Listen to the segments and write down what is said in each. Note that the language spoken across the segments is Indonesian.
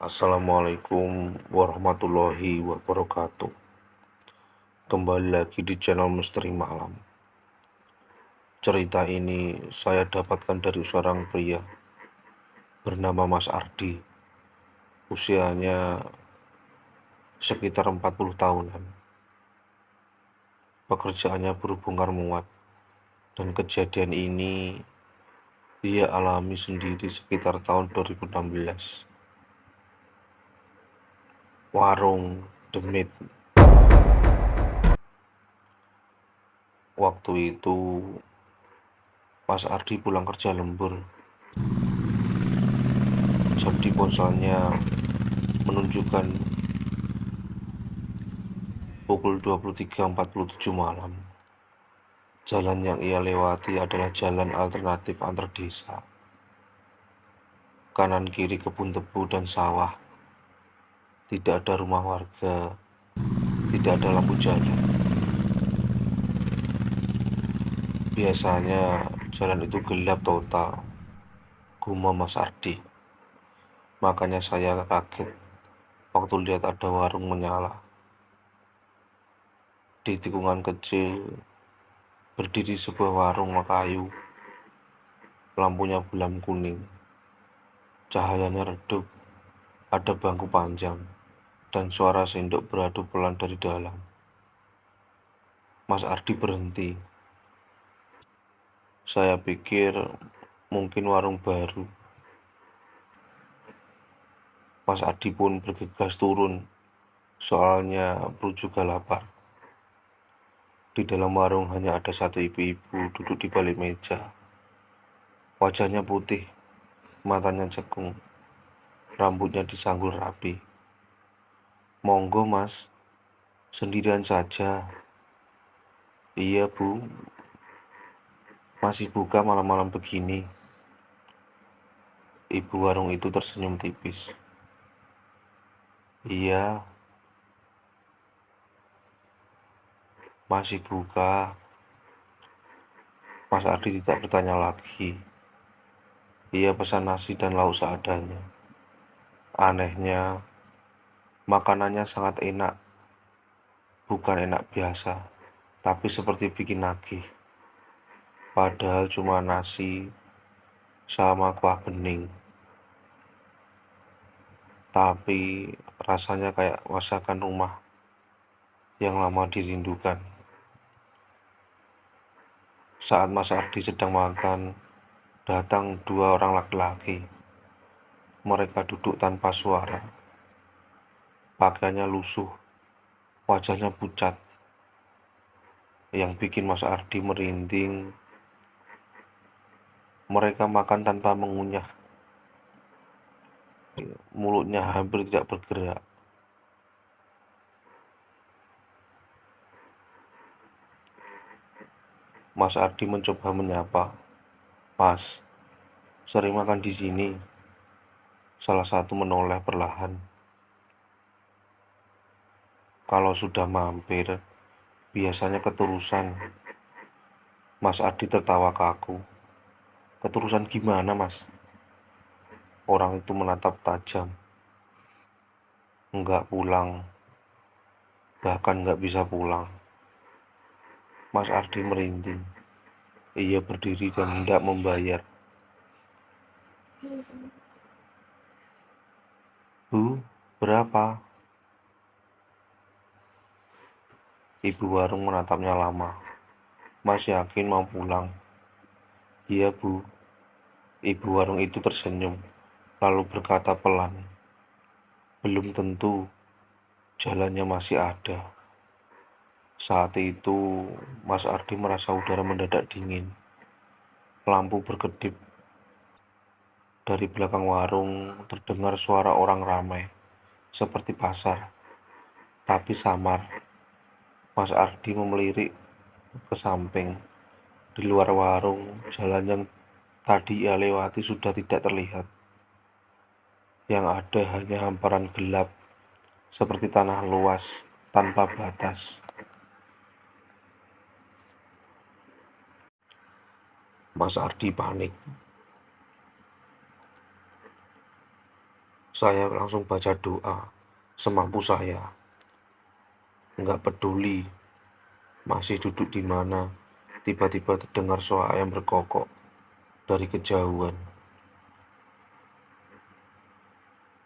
Assalamualaikum warahmatullahi wabarakatuh. Kembali lagi di channel Misteri Malam. Cerita ini saya dapatkan dari seorang pria bernama Mas Ardi. Usianya sekitar 40 tahunan. Pekerjaannya berhubungan muat. Dan kejadian ini ia alami sendiri sekitar tahun 2016. Warung Demit. Waktu itu Mas Ardi pulang kerja lembur. Jam di ponselnya menunjukkan pukul 23.47 malam. Jalan yang ia lewati adalah jalan alternatif antar desa. Kanan kiri kebun tebu dan sawah. Tidak ada rumah warga, tidak ada lampu jalan. Biasanya jalan itu gelap total, gumam Mas Ardi. Makanya saya kaget waktu lihat ada warung menyala. Di tikungan kecil berdiri sebuah warung kayu. Lampunya bulam kuning. Cahayanya redup. Ada bangku panjang dan suara sendok beradu pelan dari dalam. Mas Ardi berhenti. Saya pikir mungkin warung baru. Mas Ardi pun bergegas turun, soalnya perut juga lapar. Di dalam warung hanya ada satu ibu-ibu duduk di balik meja. Wajahnya putih, matanya cekung, rambutnya disanggul rapi. "Monggo mas, sendirian saja." "Iya bu, masih buka malam-malam begini." Ibu warung itu tersenyum tipis. "Iya, masih buka." Mas Ardi tidak bertanya lagi. Ia pesan nasi dan lauk seadanya. Anehnya, makanannya sangat enak. Bukan enak biasa, tapi seperti bikin nagih. Padahal cuma nasi sama kuah bening. Tapi rasanya kayak masakan rumah yang lama dirindukan. Saat Mas Ardi sedang makan, datang dua orang laki-laki. Mereka duduk tanpa suara. Pakaiannya lusuh, wajahnya pucat. Yang bikin Mas Ardi merinding, mereka makan tanpa mengunyah. Mulutnya hampir tidak bergerak. Mas Ardi mencoba menyapa. "Mas, sering makan di sini?" Salah satu menoleh perlahan. "Kalau sudah mampir, biasanya keterusan." Mas Ardi tertawa kaku. "Keterusan gimana, Mas?" Orang itu menatap tajam. "Enggak pulang, bahkan enggak bisa pulang." Mas Ardi merinding. Ia berdiri dan hendak membayar. "Bu, berapa?" Ibu warung menatapnya lama. "Mas yakin mau pulang?" "Iya, Bu." Ibu warung itu tersenyum, lalu berkata pelan, "Belum tentu, jalannya masih ada." Saat itu, Mas Ardi merasa udara mendadak dingin. Lampu berkedip. Dari belakang warung terdengar suara orang ramai, seperti pasar, tapi samar. Mas Ardi melirik ke samping. Di luar warung, jalan yang tadi ia lewati sudah tidak terlihat. Yang ada hanya hamparan gelap, seperti tanah luas tanpa batas. Mas Ardi panik. Saya langsung baca doa semampu saya. Nggak peduli masih duduk di mana, tiba-tiba terdengar suara ayam berkokok dari kejauhan.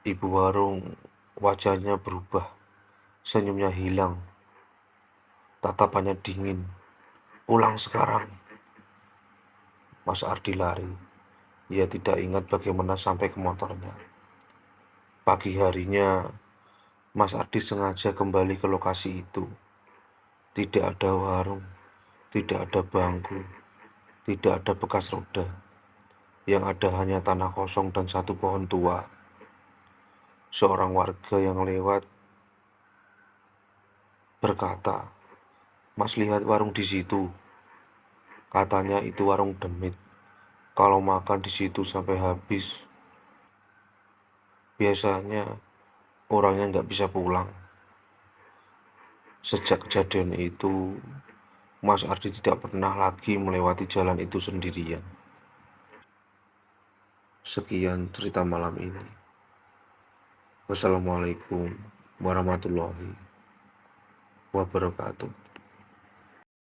Ibu warung wajahnya berubah, senyumnya hilang, tatapannya dingin. "Pulang sekarang." Mas Ardi lari. Ia tidak ingat bagaimana sampai ke motornya. Pagi harinya, Mas Ardi sengaja kembali ke lokasi itu. Tidak ada warung, tidak ada bangku, tidak ada bekas roda. Yang ada hanya tanah kosong dan satu pohon tua. Seorang warga yang lewat berkata, "Mas, lihat warung di situ." Katanya itu warung demit. Kalau makan di situ sampai habis, biasanya orangnya nggak bisa pulang. Sejak kejadian itu, Mas Ardi tidak pernah lagi melewati jalan itu sendirian. Sekian cerita malam ini. Wassalamualaikum warahmatullahi wabarakatuh.